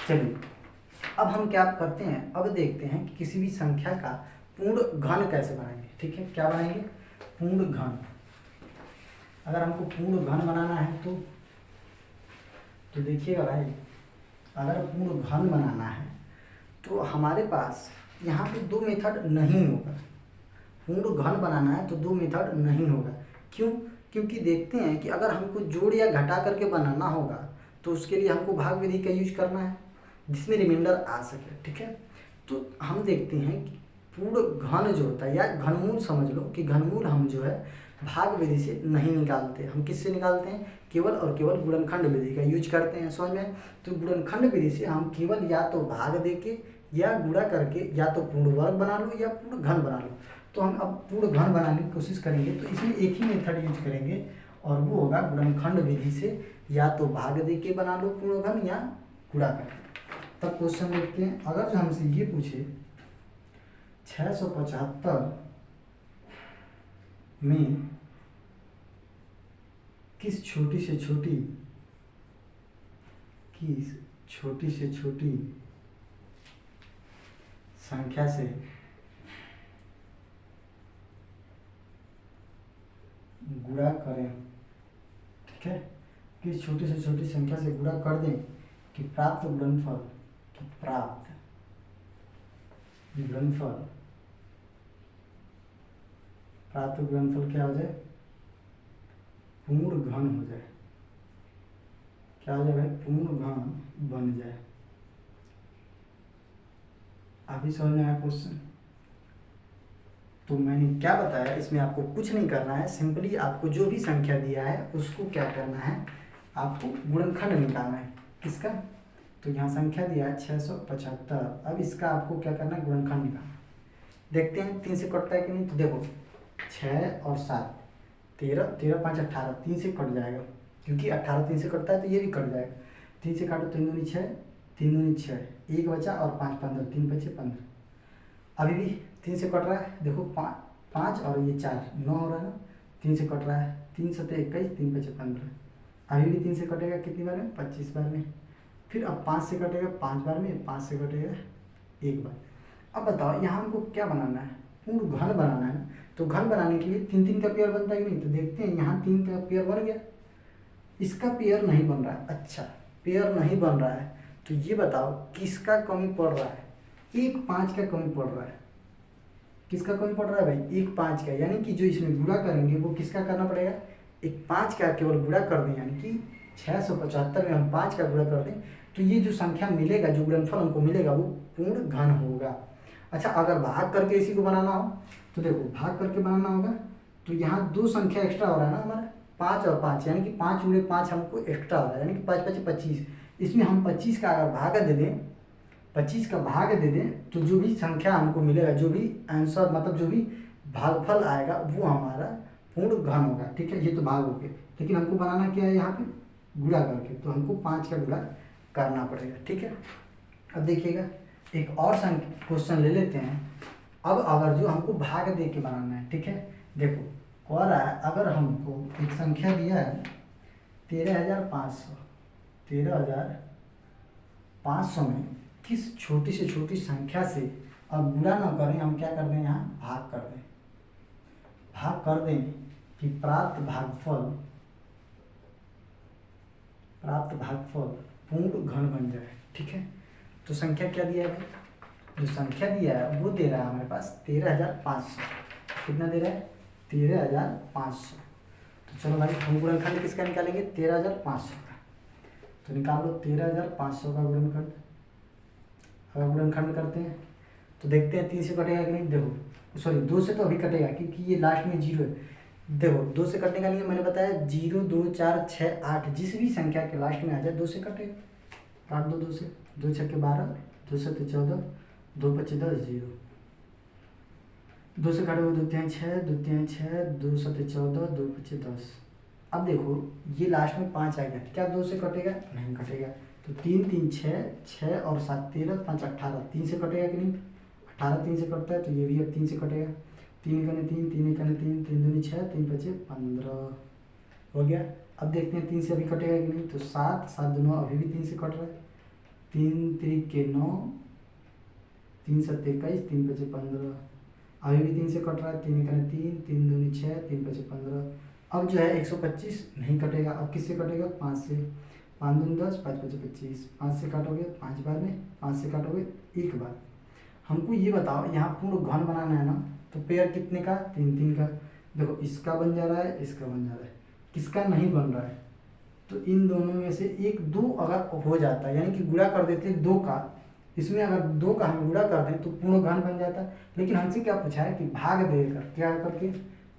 चलिए अब हम क्या करते हैं, अब देखते हैं कि किसी भी संख्या का पूर्ण घन कैसे बनाएंगे, ठीक है। क्या बनाएंगे, पूर्ण घन। अगर हमको पूर्ण घन बनाना है तो देखिएगा भाई, अगर पूर्ण घन बनाना है तो हमारे पास यहाँ पे 2 मेथड नहीं होगा, पूर्ण घन बनाना है तो 2 मेथड नहीं होगा। क्यों, क्योंकि देखते हैं कि अगर हमको जोड़ या घटा करके बनाना होगा तो उसके लिए हमको भाग विधि का यूज करना है जिसमें रिमाइंडर आ सके, ठीक है। तो हम देखते हैं कि पूर्ण घन जो होता है या घनमूल समझ लो कि घनमूल हम जो है भाग विधि से नहीं निकालते, हम किससे निकालते हैं, केवल और केवल गुणनखंड विधि का यूज करते हैं, समझ में। तो गुणनखंड विधि से हम केवल या तो भाग दे के या गुणा करके या तो पूर्ण वर्ग बना लो या पूर्ण घन बना लो। तो हम अब पूर्ण घन बनाने की कोशिश करेंगे तो इसमें एक ही मेथड यूज करेंगे और वो होगा गुणनखंड विधि से या तो भाग दे के बना लो पूर्ण घन या गुणा करके। तब क्वेश्चन देखते हैं, अगर जो हमसे ये पूछे 675 में किस छोटी से छोटी संख्या से गुणा करें, ठीक है, किस छोटी से छोटी संख्या से गुणा कर दें कि प्राप्त गुणनफल क्या हो जाए, पूर्ण घन हो जाए। क्या हो जाए भाई, पूर्ण घन बन जाए। अभी समझ में आया क्वेश्चन। तो मैंने क्या बताया, इसमें आपको कुछ नहीं करना है, सिंपली आपको जो भी संख्या दिया है उसको क्या करना है, आपको गुणनखंड निकालना है। किसका, तो यहाँ संख्या दिया है 675। अब इसका आपको क्या करना है, गुणनखंड निकालना है। देखते हैं 3 से कटता है कि नहीं। तो देखो 6 और 7 13, 13 5 18, 3 से कट जाएगा क्योंकि 18 3 से कटता है तो ये भी कट जाएगा। 3 से काटो, 3 दूनी 6, 3 दूनी 6, 1 बचा और 5 15, 3 बचे 15। अभी भी 3 से कट रहा है, देखो 5 और ये 4 9 हो रहा है ना, 3 से कट रहा है, 3 7 21, 3 बचे 15। अभी भी 3 से कटेगा कितनी बार में, 25 बार में। फिर अब 5 से कटेगा 5 बार में, 5 से कटेगा 1 बार। अब बताओ यहाँ हमको क्या बनाना है, पूर्ण घन बनाना है। तो घन बनाने के लिए 3 3 का पेयर बनता है कि नहीं। तो देखते हैं यहाँ 3 का पेयर बन गया, इसका पेयर नहीं बन रहा है। अच्छा, पेयर नहीं बन रहा है तो ये बताओ किसका कमी पड़ रहा है, 1 5 का कमी पड़ रहा है। किसका कमी पड़ रहा है भाई, 1 5 का, यानी कि जो इसमें गुणा करेंगे वो किसका करना पड़ेगा, 1 5 का केवल गुणा कर दें, यानी कि 675 में हम 5 का गुणा कर दें तो ये जो संख्या मिलेगा, जो गुणनफल हमको मिलेगा वो पूर्ण घन होगा। अच्छा, अगर भाग करके इसी को बनाना हो तो देखो भाग करके बनाना होगा तो यहाँ 2 संख्या एक्स्ट्रा हो रहा है ना हमारा, 5 और 5, यानी कि 5 × 5 हमको एक्स्ट्रा हो रहा है, यानी कि 5 5 25। इसमें हम 25 का अगर भाग दे दें, 25 का भाग दे दें तो जो भी संख्या हमको मिलेगा, जो भी आंसर मतलब जो भी भागफल आएगा वो हमारा पूर्ण घन होगा, ठीक है। ये तो भाग हो गए, लेकिन हमको बनाना क्या है यहाँ पे, गुणा करके। तो हमको 5 का गुणा करना पड़ेगा, ठीक है। अब देखिएगा एक और क्वेश्चन ले लेते हैं। अब अगर जो हमको भाग दे के बनाना है, ठीक है, देखो कह रहा है अगर हमको एक संख्या दिया है 13,500 में किस छोटी से छोटी संख्या से अब गुणा ना करें, हम क्या कर दें, यहाँ भाग कर दें कि प्राप्त भागफल पूर्ण घन बन जाए, ठीक है। तो संख्या क्या दिया है भाई, जो संख्या दिया है वो दे रहा है हमारे पास 13,500। कितना दे रहा है, 13,500। तो चलो भाई हम गुणनखंड किसका निकालेंगे, 13,500 का। तो निकाल लो 13,500 का गुणनखंड। अगर गुणनखंड करते हैं तो देखते हैं 3 से कटेगा कि नहीं। देखो सॉरी 2 से तो अभी कटेगा क्योंकि ये लास्ट में 0 है। देखो 2 से कटने का नहीं, मैंने बताया 0 2 4 6 8 जिस भी संख्या के लास्ट में आ जाए 2 से कटेगा। काट दो 2 से, 2 6 12, 2 7 14, 2 5 10 0। 2 से काटोगे 2 3 6, 2 3 6, 2 7 14, 2 5 10। अब देखो ये लास्ट में 5 आ गया, क्या 2 से कटेगा, नहीं कटेगा। तो 3 3 6, 6 और 7 13, 5 18, 3 से कटेगा कि नहीं, 18 3 से कटता है तो ये भी अब 3 से कटेगा। 3 1 3, 3 1 3, 3 2 6, 3 5 15 हो गया। अब देखते हैं 3 से अभी कटेगा कि नहीं। तो 7 7 2 9, अभी भी 3 से कट रहा है। 3 3 9, 3 7 21, 3 5 15, अभी भी 3 से कट रहा है। 3 1 3, 3 2 6, 3 5 15। अब जो है 125 नहीं कटेगा, अब किससे कटेगा, 5 से। 5 2 10, 5 5 25, 5 से काटोगे 5 बार में, 5 से काटोगे 1 बार। हमको ये बताओ यहाँ पूर्ण घन बनाना है ना, तो पेयर कितने का, 3 3 का। देखो इसका बन जा रहा है, इसका बन जा रहा है, किसका नहीं बन रहा है, तो इन दोनों में से एक दो अगर हो जाता है, यानी कि गुणा कर देते हैं 2 का, इसमें अगर 2 का हम गुणा कर दें तो पूर्ण घन बन जाता है। लेकिन हमसे क्या पूछा है कि भाग देकर, क्या करके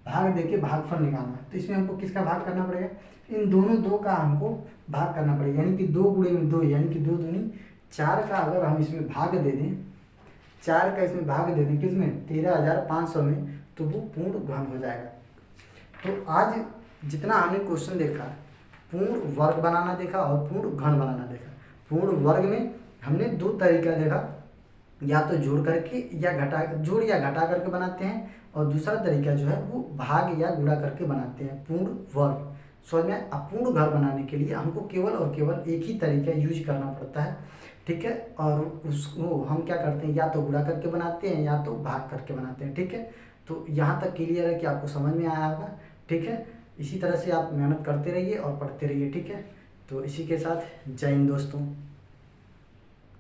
भाग दे के भागफल निकालना है, तो इसमें हमको किसका भाग करना पड़ेगा, इन दोनों 2 का हमको भाग करना पड़ेगा, यानी कि 2 गुणे में 2, यानी कि 2 दूनी 4 का अगर हम इसमें भाग दे दें, 4 का इसमें भाग दे दें किसमें 13,500 में, तो वो पूर्ण घन हो जाएगा। तो आज जितना हमने क्वेश्चन देखा, पूर्ण वर्ग बनाना देखा और पूर्ण घन बनाना देखा। पूर्ण वर्ग में हमने 2 तरीका देखा, या तो जोड़ करके या घटा, जोड़ या घटा करके बनाते हैं, और दूसरा तरीका जो है वो भाग या गुणा करके बनाते हैं पूर्ण वर्ग। समझ में? अपूर्ण घर बनाने के लिए हमको केवल और केवल एक ही तरीका यूज करना पड़ता है, ठीक है। और उसको हम क्या करते हैं, या तो गुणा करके बनाते हैं या तो भाग करके बनाते हैं, ठीक है। तो यहाँ तक क्लियर है कि आपको समझ में आया होगा, ठीक है। इसी तरह से आप मेहनत करते रहिए और पढ़ते रहिए, ठीक है। तो इसी के साथ जय हिंद दोस्तों।